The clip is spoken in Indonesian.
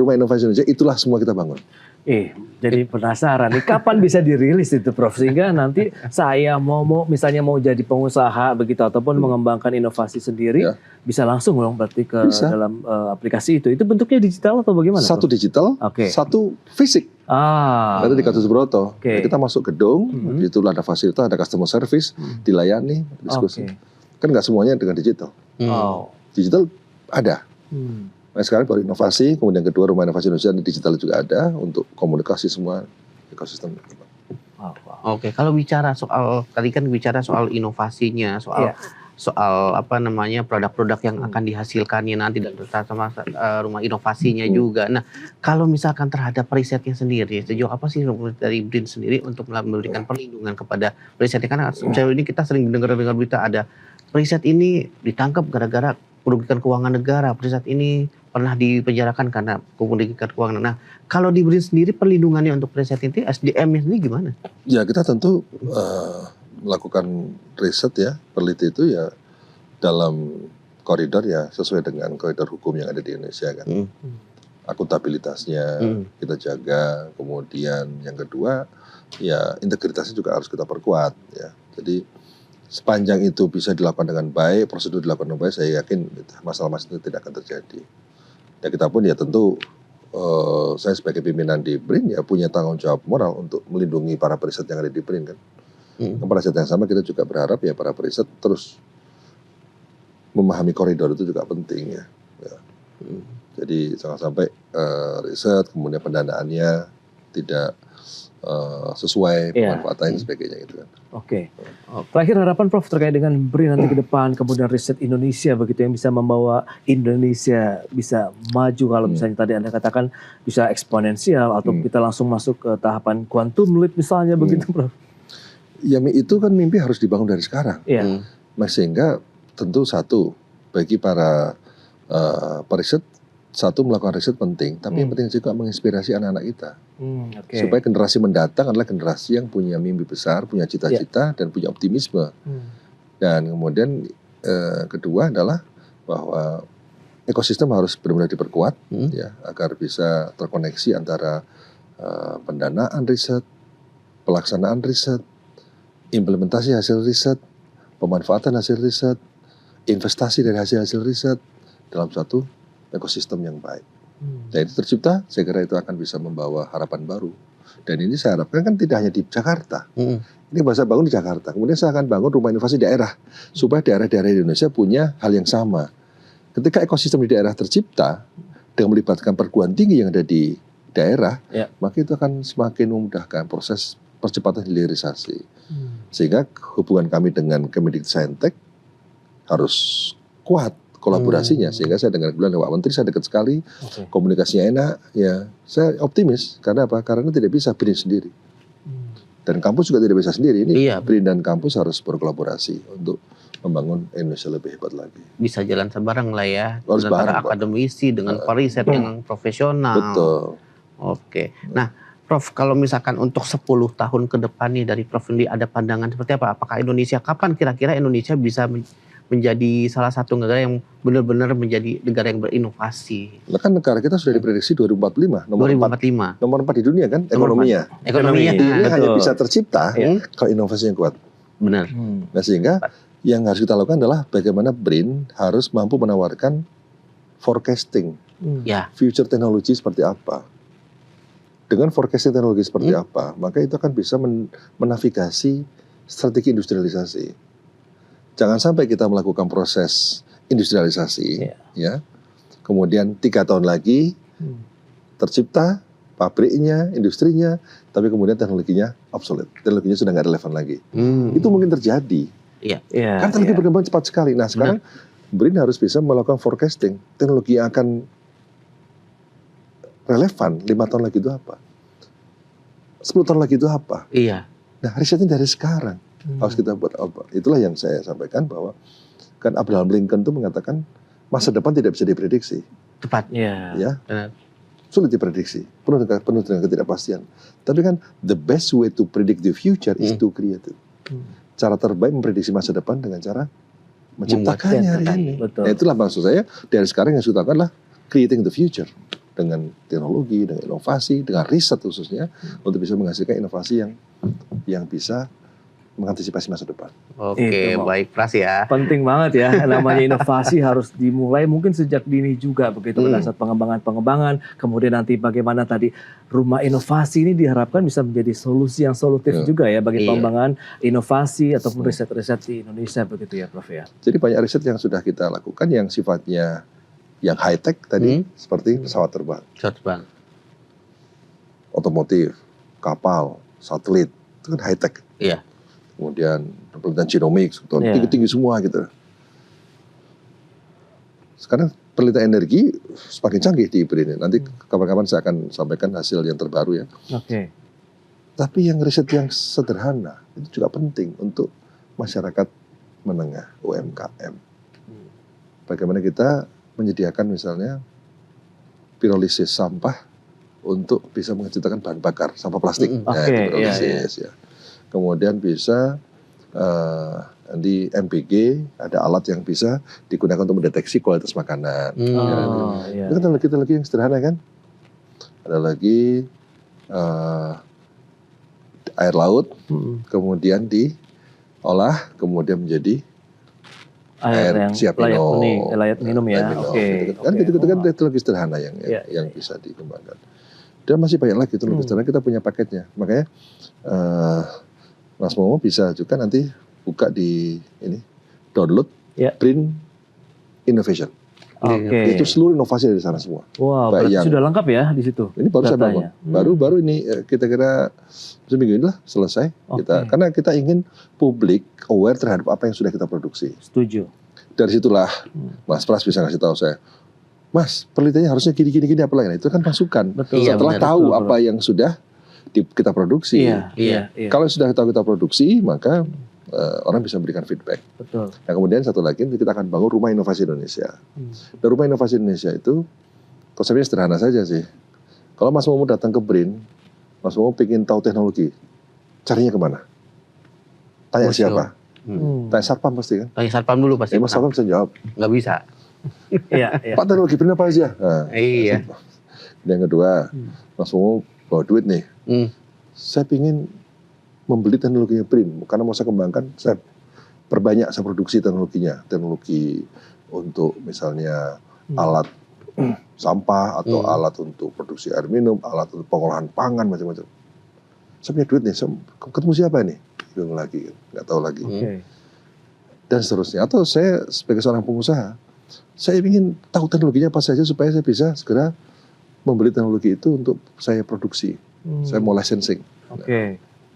Rumah Inovasi Indonesia, itulah semua kita bangun. Jadi penasaran nih kapan bisa dirilis itu Prof, sehingga nanti saya misalnya mau jadi pengusaha begitu ataupun mengembangkan inovasi sendiri bisa langsung dong berarti ke dalam aplikasi itu bentuknya digital atau bagaimana? Satu Prof? digital, satu fisik. Ada di Gatot Subroto. Kita masuk gedung, itu ada fasilitas, ada customer service, dilayani, diskusi. Kan nggak semuanya dengan digital. Digital ada. Nah, sekarang baru inovasi, kemudian kedua Rumah Inovasi Indonesia digital juga ada untuk komunikasi semua ekosistem. Oke, kalau bicara soal tadi kan bicara soal inovasinya, soal apa namanya produk-produk yang akan dihasilkannya nanti dan sama rumah inovasinya juga. Nah, kalau misalkan terhadap risetnya sendiri, sejauh apa sih dari BRIN sendiri untuk memberikan perlindungan kepada risetnya? Karena sejauh ini kita sering dengar berita ada riset ini ditangkap gara-gara merugikan keuangan negara, riset ini pernah dipenjarakan karena merugikan keuangan. Nah, kalau di BRIN sendiri perlindungannya untuk riset ini, SDM-nya sendiri gimana? Ya, kita tentu melakukan riset peneliti itu dalam koridor sesuai dengan koridor hukum yang ada di Indonesia kan. Akuntabilitasnya kita jaga, kemudian yang kedua integritasnya juga harus kita perkuat Jadi sepanjang itu bisa dilakukan dengan baik, prosedur dilakukan dengan baik, saya yakin masalah-masalah itu tidak akan terjadi. Dan kita pun tentu saya sebagai pimpinan di BRIN punya tanggung jawab moral untuk melindungi para periset yang ada di BRIN kan. Pada saat yang sama kita juga berharap para periset terus memahami koridor itu juga penting Jadi jangan sampai riset kemudian pendanaannya tidak sesuai pemanfaatannya dan sebagainya gitu kan. Terakhir harapan Prof terkait dengan BRIN nanti ke depan, kemudian riset Indonesia begitu yang bisa membawa Indonesia bisa maju kalau misalnya tadi Anda katakan bisa eksponensial atau kita langsung masuk ke tahapan quantum leap misalnya begitu Prof. Ya itu kan mimpi harus dibangun dari sekarang. Sehingga tentu satu bagi para periset, satu melakukan riset penting, tapi yang penting juga menginspirasi anak-anak kita. Supaya generasi mendatang adalah generasi yang punya mimpi besar, punya cita-cita dan punya optimisme. Dan kemudian kedua adalah bahwa ekosistem harus benar-benar diperkuat agar bisa terkoneksi antara pendanaan riset, pelaksanaan riset, implementasi hasil riset, pemanfaatan hasil riset, investasi dari hasil-hasil riset dalam satu ekosistem yang baik. Dan itu tercipta, saya kira itu akan bisa membawa harapan baru. Dan ini saya harapkan kan tidak hanya di Jakarta. Ini bahasa bangun di Jakarta. Kemudian saya akan bangun rumah inovasi daerah supaya daerah-daerah di Indonesia punya hal yang sama. Ketika ekosistem di daerah tercipta dengan melibatkan perguruan tinggi yang ada di daerah, maka itu akan semakin memudahkan proses percepatan hilirisasi. Sehingga hubungan kami dengan Kemendikbudristek harus kuat kolaborasinya, sehingga saya dengan bilang Pak Menteri saya dekat sekali, komunikasinya enak, saya optimis. Karena apa? Karena tidak bisa BRIN sendiri, dan kampus juga tidak bisa sendiri. Ini BRIN dan kampus harus berkolaborasi untuk membangun Indonesia lebih hebat lagi. Bisa jalan sebareng lah antara akademisi dengan periset yang profesional. Betul. Nah, Prof, kalau misalkan untuk 10 tahun ke depan nih dari Prof ini ada pandangan seperti apa? Apakah Indonesia, kapan kira-kira Indonesia bisa menjadi salah satu negara yang benar-benar menjadi negara yang berinovasi? Kan negara kita sudah diprediksi 2045, nomor 4 di dunia kan, ekonominya. Ini hanya bisa tercipta kalau inovasinya kuat. Benar. Nah, sehingga yang harus kita lakukan adalah bagaimana BRIN harus mampu menawarkan forecasting, future teknologi seperti apa. Dengan forecasting teknologi seperti apa, maka itu akan bisa menavigasi strategi industrialisasi. Jangan sampai kita melakukan proses industrialisasi, kemudian 3 tahun lagi tercipta pabriknya, industrinya, tapi kemudian teknologinya obsolete, teknologinya sudah nggak relevan lagi. Itu mungkin terjadi. Kan teknologi berkembang cepat sekali. Nah sekarang BRIN harus bisa melakukan forecasting teknologi yang akan relevan 5 tahun lagi itu apa, 10 tahun lagi itu apa. Nah risetnya dari sekarang harus kita buat apa. Itulah yang saya sampaikan bahwa kan Abraham Lincoln itu mengatakan masa depan tidak bisa diprediksi. Tepat. Sulit diprediksi, penuh dengan ketidakpastian. Tapi kan the best way to predict the future is to create it. Cara terbaik memprediksi masa depan dengan cara menciptakannya hari ini. Nah itulah maksud saya dari sekarang yang saya lakukan adalah creating the future. dengan teknologi, dengan inovasi, dengan riset khususnya untuk bisa menghasilkan inovasi yang bisa mengantisipasi masa depan. Oke, baik Pras ya. Penting banget ya, namanya inovasi harus dimulai mungkin sejak dini juga begitu pada saat pengembangan, kemudian nanti bagaimana tadi rumah inovasi ini diharapkan bisa menjadi solusi yang solutif juga ya bagi pengembangan inovasi ataupun riset-riset di Indonesia begitu ya Prof ya. Jadi banyak riset yang sudah kita lakukan yang sifatnya yang high tech tadi seperti pesawat terbang, otomotif, kapal, satelit itu kan high tech. Iya. Kemudian penelitian genomics, tinggi-tinggi semua gitu. Sekarang penelitian energi semakin canggih di BRIN. Nanti kapan-kapan saya akan sampaikan hasil yang terbaru ya. Oke. Tapi yang riset yang sederhana itu juga penting untuk masyarakat menengah UMKM. Bagaimana kita menyediakan misalnya pirolisis sampah untuk bisa menghasilkan bahan bakar sampah plastik. Pirolisis ya. Kemudian bisa di MPG ada alat yang bisa digunakan untuk mendeteksi kualitas makanan. Itu kan teknologi yang sederhana kan. Ada lagi air laut, kemudian diolah, kemudian menjadi air siap minum. Layak minum ya. Kan itu kan teknologi sederhana yang bisa dikembangkan. Dan masih banyak lagi teknologi sederhana, kita punya paketnya. Makanya Mas Momo bisa juga nanti buka di ini download BRIN Innovation. Itu seluruh inovasi dari sana semua. Wow, berarti sudah lengkap ya di situ. Ini baru saya bangun. Baru ini kita kira seminggu ini lah selesai. Karena kita ingin publik aware terhadap apa yang sudah kita produksi. Setuju. Dari situlah Mas Pras bisa ngasih tahu saya, Mas penelitiannya harusnya gini apa lagi. Itu kan masukan. Setelah tahu apa yang sudah kita produksi. Kalau sudah tahu kita produksi, maka orang bisa memberikan feedback. Betul. Nah kemudian satu lagi kita akan bangun Rumah Inovasi Indonesia. Dan Rumah Inovasi Indonesia itu konsepnya sederhana saja sih. Kalau Mas Momo datang ke BRIN, Mas Momo pengen tahu teknologi, carinya kemana? Tanya siapa? Tanya Satpam pasti kan? Tanya Satpam dulu pasti. Mas Satpam bisa jawab. Nggak bisa. Pak teknologi BRIN apa aja? Iya. Yang kedua, Mas Momo bawa duit nih. Saya ingin membeli teknologinya BRIN karena mau saya kembangkan, saya perbanyak saya produksi teknologinya, teknologi untuk misalnya alat sampah atau alat untuk produksi air minum, alat untuk pengolahan pangan macam-macam. Saya punya duit nih, saya ketemu siapa nih? Bingung lagi, nggak tahu lagi. Dan seterusnya. Atau saya sebagai seorang pengusaha, saya ingin tahu teknologinya apa saja supaya saya bisa segera membeli teknologi itu untuk saya produksi. Saya mau licensing.